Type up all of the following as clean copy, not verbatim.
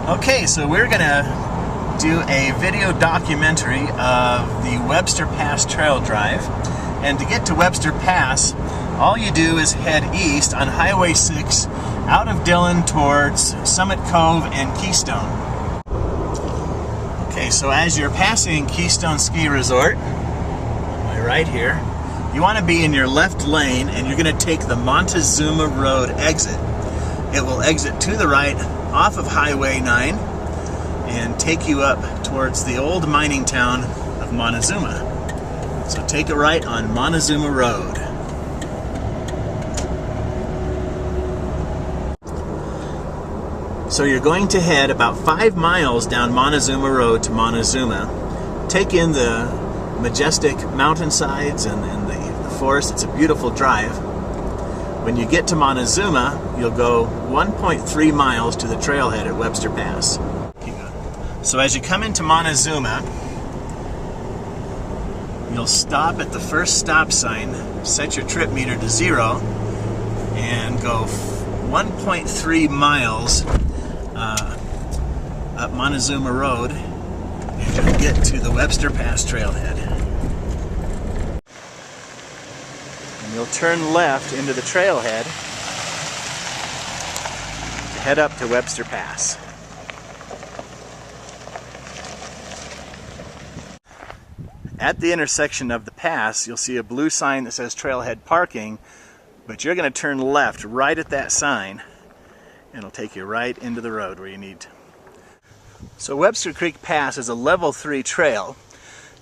Okay, so we're gonna do a video documentary of the Webster Pass Trail Drive. And to get to Webster Pass, all you do is head east on Highway 6 out of Dillon towards Summit Cove and Keystone. Okay, so as you're passing Keystone Ski Resort, on my right here, you want to be in your left lane and you're going to take the Montezuma Road exit. It will exit to the right off of Highway 9 and take you up towards the old mining town of Montezuma. So take a right on Montezuma Road. So you're going to head about 5 miles down Montezuma Road to Montezuma. Take in the majestic mountainsides and the forest. It's a beautiful drive. When you get to Montezuma, you'll go 1.3 miles to the trailhead at Webster Pass. So as you come into Montezuma, you'll stop at the first stop sign, set your trip meter to 0, and go 1.3 miles up Montezuma Road, and you'll get to the Webster Pass trailhead. And you'll turn left into the trailhead to head up to Webster Pass. At the intersection of the pass, you'll see a blue sign that says Trailhead Parking, but you're going to turn left right at that sign, and it'll take you right into the road where you need to. So Webster Creek Pass is a level 3 trail.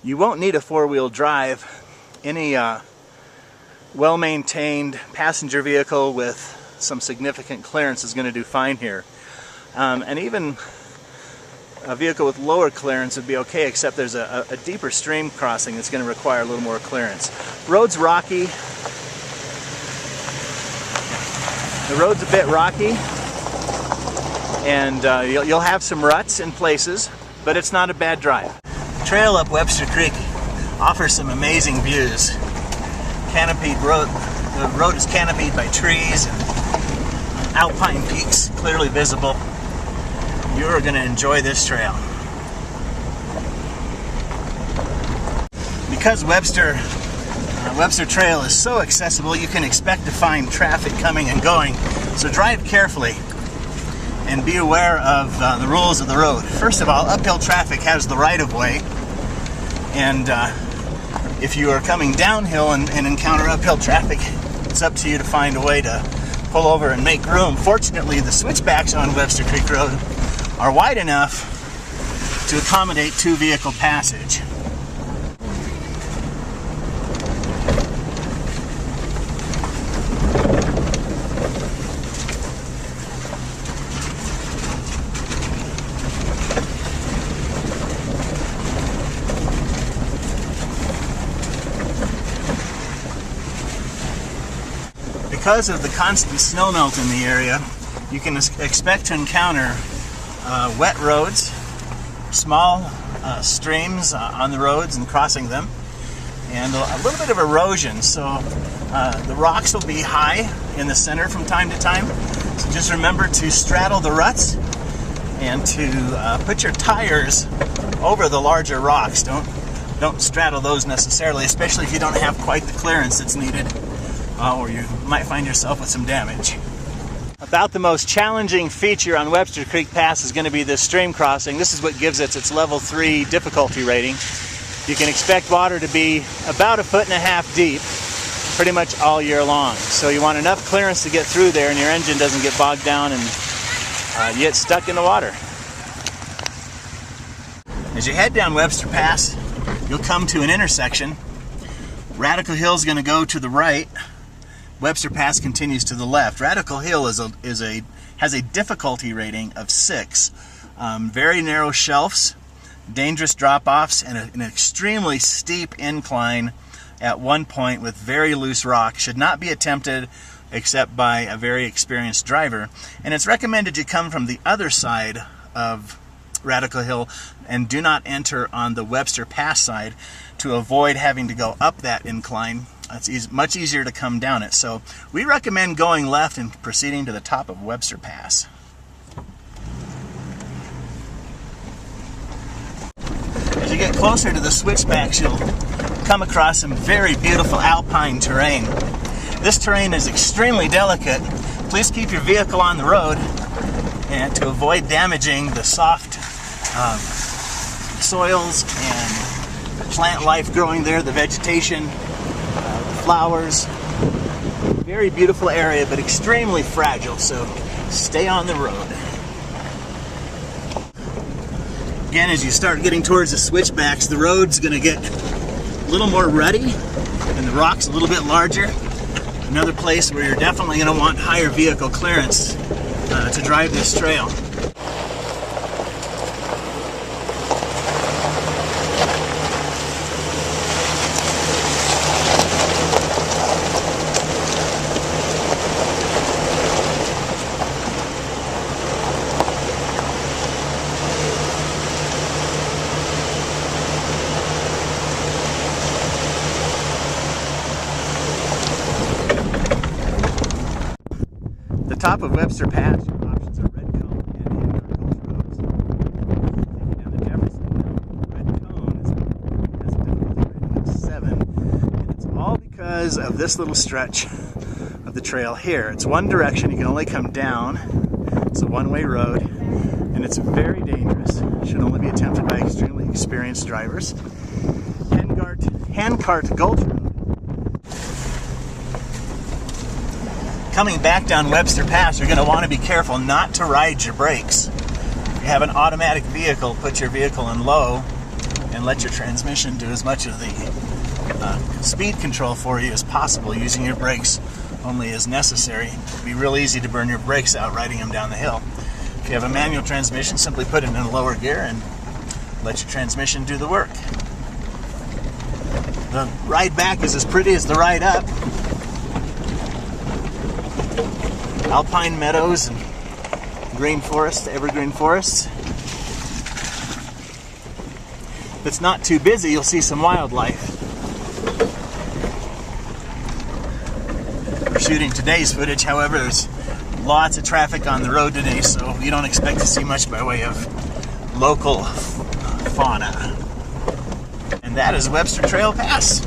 You won't need a 4-wheel drive. Any well-maintained passenger vehicle with some significant clearance is going to do fine here. And even a vehicle with lower clearance would be okay, except there's a deeper stream crossing that's going to require a little more clearance. Road's rocky. The road's a bit rocky, and you'll have some ruts in places, but it's not a bad drive. The trail up Webster Creek offers some amazing views. Canopied road. The road is canopied by trees and alpine peaks clearly visible. You're going to enjoy this trail. Because Webster Trail is so accessible, you can expect to find traffic coming and going. So drive carefully and be aware of the rules of the road. First of all, uphill traffic has the right-of-way, and if you are coming downhill and encounter uphill traffic, it's up to you to find a way to pull over and make room. Fortunately, the switchbacks on Webster Creek Road are wide enough to accommodate 2-vehicle passage. Because of the constant snow melt in the area, you can expect to encounter wet roads, small streams on the roads and crossing them, and a little bit of erosion. So the rocks will be high in the center from time to time. So just remember to straddle the ruts and to put your tires over the larger rocks. Don't straddle those necessarily, especially if you don't have quite the clearance that's needed, or you might find yourself with some damage. About the most challenging feature on Webster Creek Pass is going to be this stream crossing. This is what gives it its level 3 difficulty rating. You can expect water to be about 1.5 feet deep pretty much all year long. So you want enough clearance to get through there and your engine doesn't get bogged down and you get stuck in the water. As you head down Webster Pass, you'll come to an intersection. Radical Hill is going to go to the right. Webster Pass continues to the left. Radical Hill has a difficulty rating of 6. Very narrow shelves, dangerous drop-offs, and an extremely steep incline at one point with very loose rock. Should not be attempted except by a very experienced driver. And it's recommended you come from the other side of Radical Hill and do not enter on the Webster Pass side to avoid having to go up that incline. It's much easier to come down it. So we recommend going left and proceeding to the top of Webster Pass. closer to the switchbacks, you'll come across some very beautiful alpine terrain. This terrain is extremely delicate. Please keep your vehicle on the road and to avoid damaging the soft soils and the plant life growing there, the vegetation, the flowers. Very beautiful area, but extremely fragile, so stay on the road. Again, as you start getting towards the switchbacks, the road's going to get a little more rutty and the rocks a little bit larger. Another place where you're definitely going to want higher vehicle clearance to drive this trail. The top of Webster Pass, your options are Red Cone and Hancock Gulch roads. Taking down the Jefferson Road, Red Cone has a difficulty rating of 7, and it's all because of this little stretch of the trail here. It's one direction, you can only come down. It's a one-way road, and it's very dangerous. It should only be attempted by extremely experienced drivers. Hancock Gulch Road. Coming back down Webster Pass, you're going to want to be careful not to ride your brakes. If you have an automatic vehicle, put your vehicle in low and let your transmission do as much of the speed control for you as possible, using your brakes only as necessary. It'd be real easy to burn your brakes out riding them down the hill. If you have a manual transmission, simply put it in a lower gear and let your transmission do the work. The ride back is as pretty as the ride up. Alpine meadows and green forest, evergreen forests. If it's not too busy, you'll see some wildlife. We're shooting today's footage, however, there's lots of traffic on the road today, so you don't expect to see much by way of local fauna. And that is Webster Trail Pass.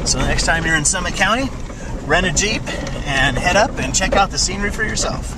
So next time you're in Summit County, rent a Jeep and head up and check out the scenery for yourself.